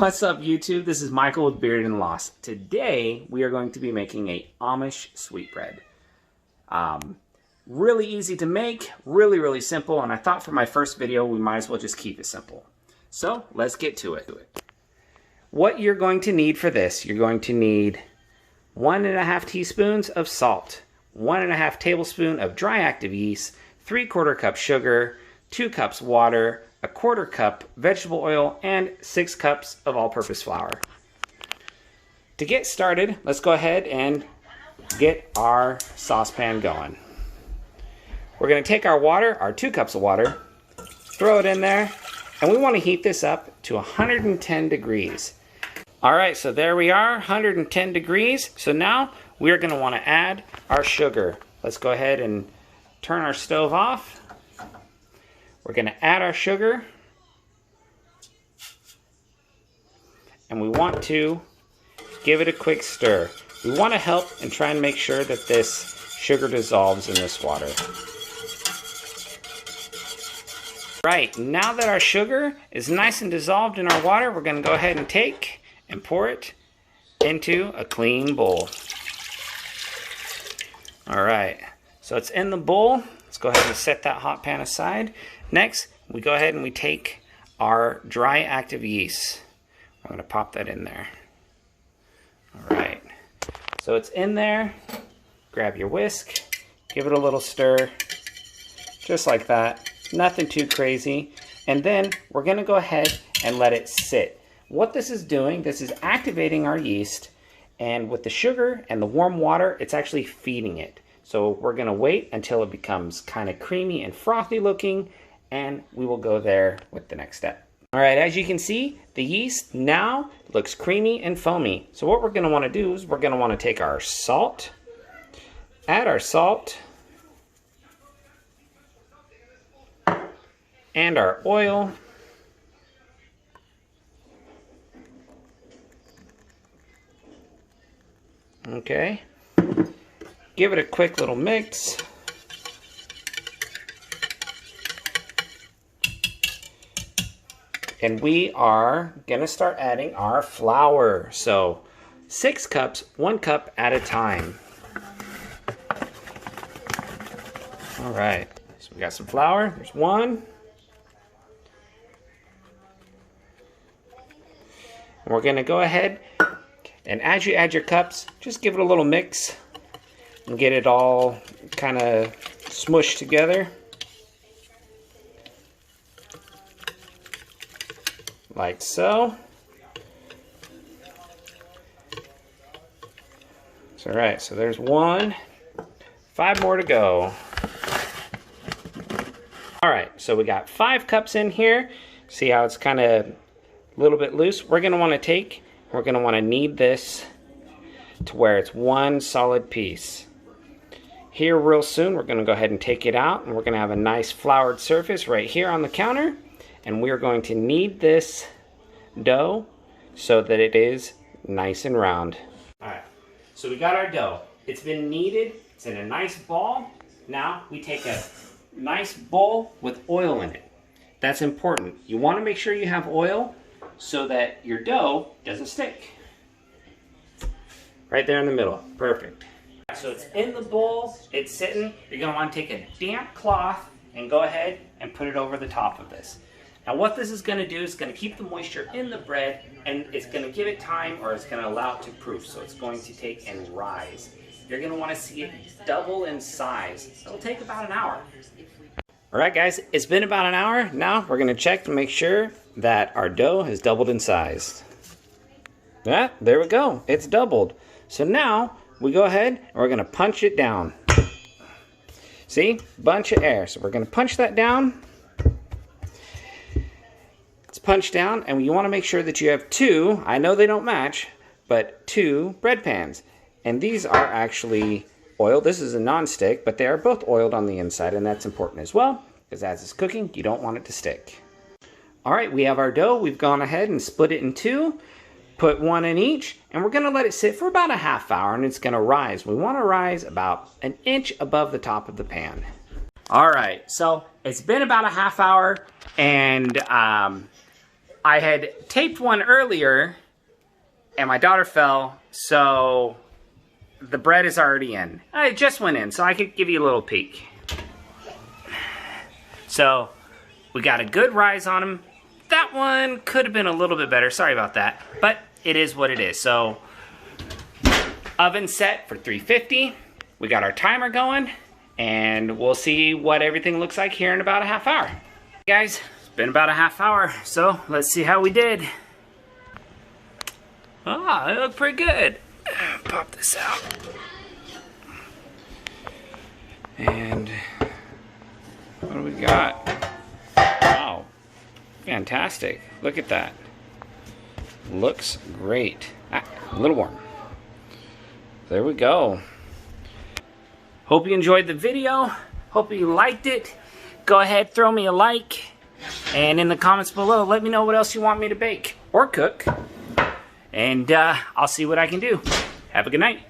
What's up YouTube? This is Michael with Bearded and Lost. Today we are going to be making a Amish sweetbread. Really easy to make, really simple, and I thought for my first video we might as well just keep it simple. So let's get to it. What you're going to need for this, you're going to need 1.5 teaspoons of salt, 1.5 tablespoon of dry active yeast, 3/4 cup sugar, 2 cups water, 1/4 cup vegetable oil, and 6 cups of all-purpose flour. To get started, let's go ahead and get our saucepan going. We're going to take our water, our 2 cups of water, throw it in there, and we want to heat this up to 110 degrees. Alright, so there we are, 110 degrees. So now we're going to want to add our sugar. Let's go ahead and turn our stove off. We're going to add our sugar, and we want to give it a quick stir. We want to help and try and make sure that this sugar dissolves in this water. Right, now that our sugar is nice and dissolved in our water, we're going to go ahead and take and pour it into a clean bowl. Alright, so it's in the bowl. Let's go ahead and set that hot pan aside. Next, we go ahead and we take our dry active yeast. I'm going to pop that in there. Alright, so it's in there. Grab your whisk, give it a little stir, just like that. Nothing too crazy. And then we're going to go ahead and let it sit. What this is doing, this is activating our yeast, and with the sugar and the warm water, it's actually feeding it. So we're going to wait until it becomes kind of creamy and frothy looking, and we will go there with the next step. Alright, as you can see, the yeast now looks creamy and foamy. So what we're going to want to do is we're going to want to take our salt, add our salt, and our oil. Okay, give it a quick little mix. And we are gonna start adding our flour. So 6 cups, 1 cup at a time. All right, so we got some flour. There's 1. And we're gonna go ahead, and as you add your cups, just give it a little mix and get it all kind of smushed together. Like so. All right, so there's 1. 5 more to go. All right, so we got 5 cups in here. See how it's kind of a little bit loose? We're going to want to knead this to where it's one solid piece. Here real soon, we're going to go ahead and take it out, and we're going to have a nice floured surface right here on the counter. And we're going to knead this dough so that it is nice and round. Alright, so we got our dough. It's been kneaded. It's in a nice ball. Now we take a nice bowl with oil in it. That's important. You want to make sure you have oil so that your dough doesn't stick. Right there in the middle. Perfect. So it's in the bowl. It's sitting. You're going to want to take a damp cloth and go ahead and put it over the top of this. Now what this is going to do is going to keep the moisture in the bread, and it's going to give it time, or it's going to allow it to proof. So it's going to take and rise. You're going to want to see it double in size. It'll take about an hour. Alright guys, it's been about an hour. Now we're going to check to make sure that our dough has doubled in size. Yeah, there we go. It's doubled. So now we go ahead and we're going to punch it down. See? Bunch of air. So we're going to punch that down. It's punched down, and you want to make sure that you have 2, I know they don't match, but 2 bread pans. And these are actually oiled. This is a non-stick, but they are both oiled on the inside, and that's important as well, because as it's cooking, you don't want it to stick. Alright, we have our dough. We've gone ahead and split it in 2, put 1 in each, and we're going to let it sit for about a half hour, and it's going to rise. We want to rise about an inch above the top of the pan. Alright, so it's been about a half hour, and I had taped one earlier and my daughter fell, so the bread is already in. It just went in, so I could give you a little peek. So we got a good rise on them. That one could have been a little bit better. Sorry about that. But it is what it is. So oven set for 350. We got our timer going. And we'll see what everything looks like here in about a half hour. Guys, it's been about a half hour. So let's see how we did. Ah, they look pretty good. Pop this out. And what do we got? Wow. Fantastic. Look at that. Looks great. Ah, a little warm. There we go. Hope you enjoyed the video. Hope you liked it. Go ahead, throw me a like. And in the comments below, let me know what else you want me to bake or cook. And I'll see what I can do. Have a good night.